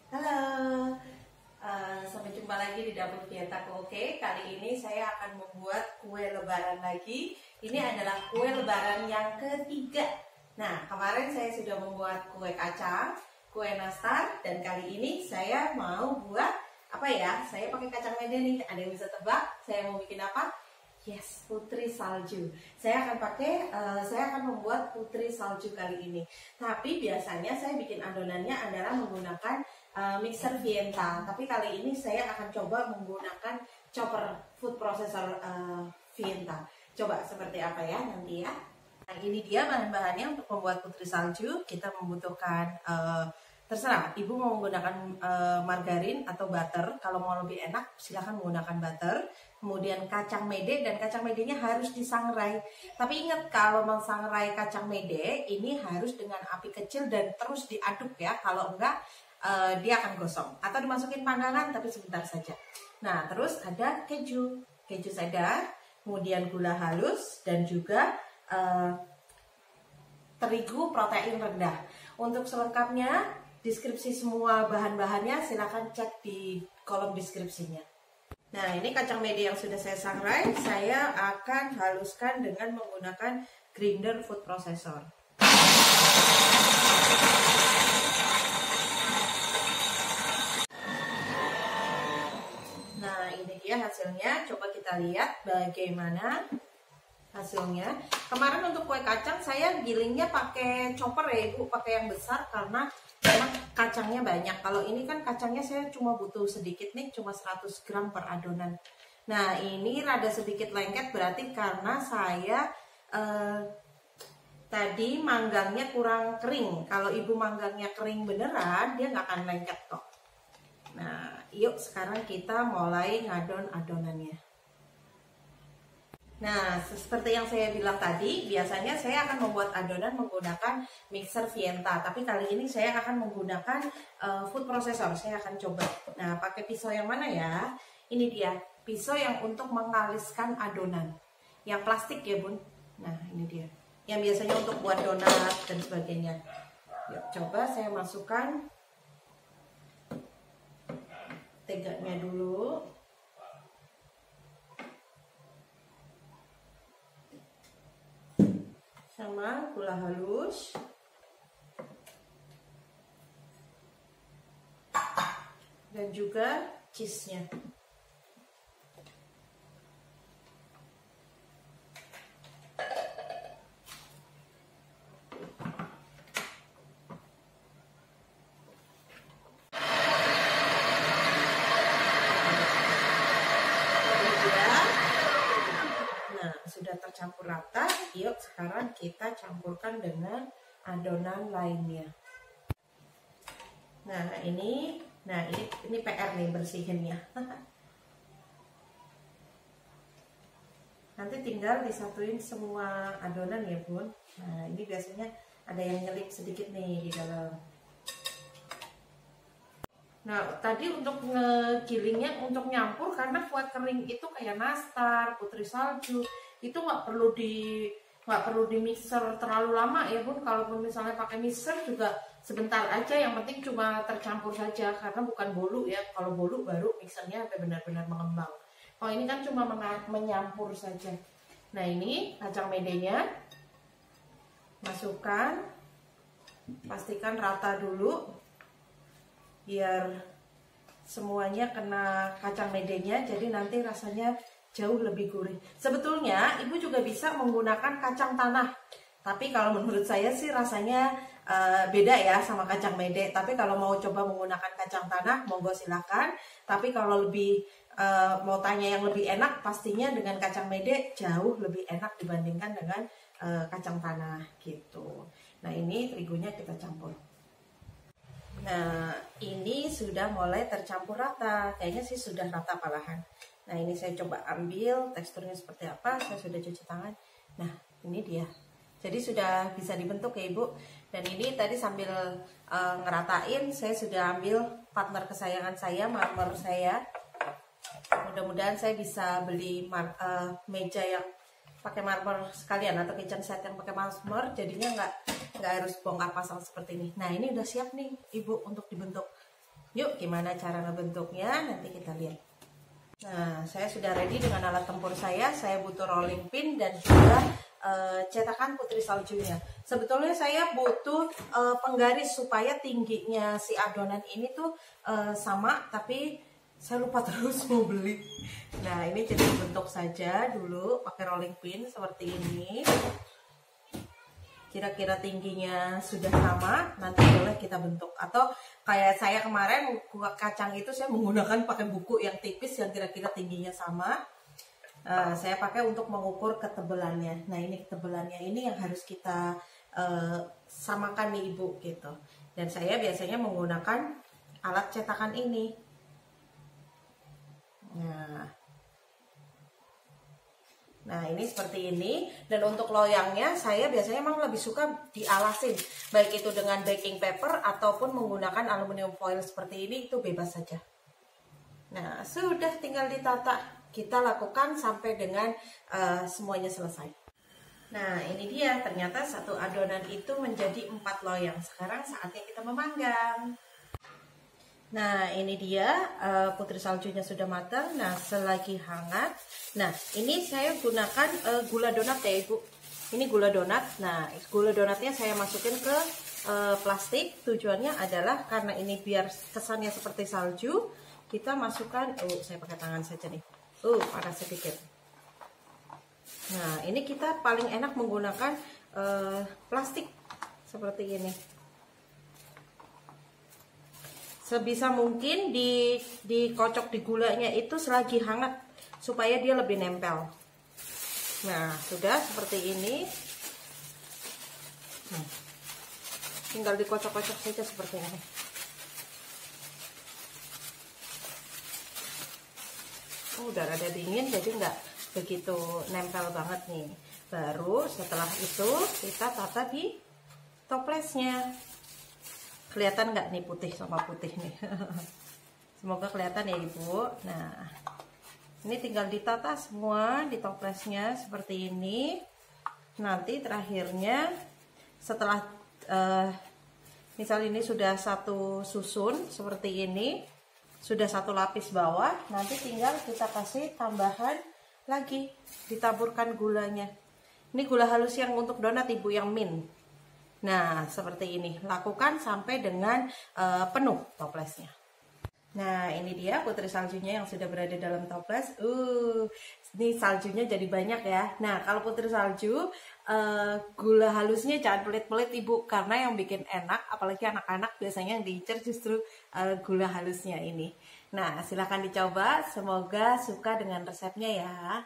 Halo, sampai jumpa lagi di Dapur Vieta Oke. Kali ini saya akan membuat kue lebaran lagi. Ini adalah kue lebaran yang ketiga. Nah, kemarin saya sudah membuat kue kacang, kue nastar, dan kali ini saya mau buat apa ya? Saya pakai kacang mede nih. Ada yang bisa tebak? Saya mau bikin apa? Yes, putri salju. Saya akan membuat putri salju kali ini. Tapi biasanya saya bikin adonannya adalah menggunakan mixer Vienta. Tapi kali ini saya akan coba menggunakan chopper food processor Vienta. Coba seperti apa ya nanti ya. Nah, ini dia bahan-bahannya untuk membuat putri salju. Kita membutuhkan terserah, ibu mau menggunakan margarin atau butter. Kalau mau lebih enak, silahkan menggunakan butter. Kemudian kacang mede, dan kacang medenya harus disangrai. Tapi ingat, kalau mensangrai kacang mede, ini harus dengan api kecil dan terus diaduk ya. Kalau enggak, dia akan gosong. Atau dimasukin panggangan, tapi sebentar saja. Nah, terus ada keju cheddar, kemudian gula halus, dan juga terigu protein rendah. Untuk selengkapnya, deskripsi semua bahan-bahannya silahkan cek di kolom deskripsinya. Nah, ini kacang mede yang sudah saya sangrai, saya akan haluskan dengan menggunakan grinder food processor. Nah, ini dia hasilnya. Coba kita lihat bagaimana hasilnya. Kemarin untuk kue kacang saya gilingnya pakai chopper ya ibu, pakai yang besar karena memang kacangnya banyak. Kalau ini kan kacangnya saya cuma butuh sedikit nih, cuma 100 gram per adonan. Nah, ini rada sedikit lengket berarti karena saya tadi manggangnya kurang kering. Kalau ibu manggangnya kering beneran, dia nggak akan lengket kok. Nah, yuk sekarang kita mulai ngadon adonannya. Nah, seperti yang saya bilang tadi, biasanya saya akan membuat adonan menggunakan mixer Vienta. Tapi kali ini saya akan menggunakan food processor. Saya akan coba. Nah, pakai pisau yang mana ya? Ini dia, pisau yang untuk mengaliskan adonan. Yang plastik ya bun. Nah, ini dia. Yang biasanya untuk buat donat dan sebagainya. Yuk, coba saya masukkan teganya dulu. Sama gula halus, dan juga cheese-nya. Sudah tercampur rata, yuk sekarang kita campurkan dengan adonan lainnya. Nah ini PR nih bersihinnya. Nanti tinggal disatuin semua adonan ya bun. Nah ini biasanya ada yang nyelip sedikit nih di dalam. Nah tadi untuk ngegilingnya, untuk nyampur, karena kue kering itu kayak nastar, putri salju, itu nggak perlu di mixer terlalu lama ya bun. Kalaupun misalnya pakai mixer juga sebentar aja, yang penting cuma tercampur saja karena bukan bolu ya. Kalau bolu baru mixernya sampai benar-benar mengembang. Kalau ini kan cuma menyampur saja. Nah ini kacang medenya masukkan, pastikan rata dulu biar semuanya kena kacang medenya, jadi nanti rasanya jauh lebih gurih. Sebetulnya ibu juga bisa menggunakan kacang tanah, tapi kalau menurut saya sih rasanya beda ya sama kacang mede. Tapi kalau mau coba menggunakan kacang tanah, monggo silakan. Tapi kalau lebih mau tanya yang lebih enak, pastinya dengan kacang mede jauh lebih enak dibandingkan dengan kacang tanah gitu. Nah ini terigunya kita campur. Nah ini sudah mulai tercampur rata, kayaknya sih sudah rata malahan. Nah ini saya coba ambil teksturnya seperti apa, saya sudah cuci tangan. Nah ini dia, jadi sudah bisa dibentuk ya ibu. Dan ini tadi sambil ngeratain, saya sudah ambil partner kesayangan saya, marmer saya. Mudah-mudahan saya bisa beli meja yang pakai marmer sekalian, atau kitchen set yang pakai marmer, jadinya nggak harus bongkar pasang seperti ini. Nah ini udah siap nih ibu untuk dibentuk. Yuk, gimana cara ngebentuknya? Nanti kita lihat. Nah, saya sudah ready dengan alat tempur saya. Saya butuh rolling pin dan juga cetakan putri saljunya. Sebetulnya saya butuh penggaris supaya tingginya si adonan ini tuh sama, tapi saya lupa terus mau beli. Nah, ini jadi bentuk saja dulu pakai rolling pin seperti ini. Kira-kira tingginya sudah sama, nanti boleh kita bentuk. Atau kayak saya kemarin kacang itu saya menggunakan pakai buku yang tipis yang kira-kira tingginya sama. Saya pakai untuk mengukur ketebalannya. Nah, ini ketebalannya ini yang harus kita samakan nih Ibu gitu. Dan saya biasanya menggunakan alat cetakan ini. Nah, ini seperti ini. Dan untuk loyangnya saya biasanya emang lebih suka dialasin, baik itu dengan baking paper ataupun menggunakan aluminium foil seperti ini, itu bebas saja. Nah, sudah tinggal ditata. Kita lakukan sampai dengan semuanya selesai. Nah, ini dia, ternyata satu adonan itu menjadi 4 loyang. Sekarang saatnya kita memanggang. Nah, ini dia putri saljunya sudah matang. Nah, selagi hangat. Nah, ini saya gunakan gula donat ya Ibu. Ini gula donat. Nah, gula donatnya saya masukin ke plastik. Tujuannya adalah karena ini biar kesannya seperti salju, kita masukkan. Saya pakai tangan saja nih. Panas sedikit. Nah, ini kita paling enak menggunakan plastik seperti ini. Sebisa mungkin dikocok di gulanya itu selagi hangat supaya dia lebih nempel. Nah, sudah seperti ini. Tinggal dikocok-kocok saja seperti ini. Udah rada dingin jadi nggak begitu nempel banget nih. Baru setelah itu kita tata di toplesnya. Kelihatan nggak nih putih sama putih nih? Semoga kelihatan ya Ibu. Nah, ini tinggal ditata semua di toplesnya seperti ini. Nanti terakhirnya setelah misal ini sudah satu susun seperti ini, sudah satu lapis bawah, nanti tinggal kita kasih tambahan lagi, ditaburkan gulanya. Ini gula halus yang untuk donat Ibu, yang mint. Nah, seperti ini. Lakukan sampai dengan penuh toplesnya. Nah, ini dia putri saljunya yang sudah berada dalam toples. Ini saljunya jadi banyak ya. Nah, kalau putri salju, gula halusnya jangan pelit-pelit Ibu. Karena yang bikin enak, apalagi anak-anak biasanya yang diincer justru gula halusnya ini. Nah, silahkan dicoba. Semoga suka dengan resepnya ya.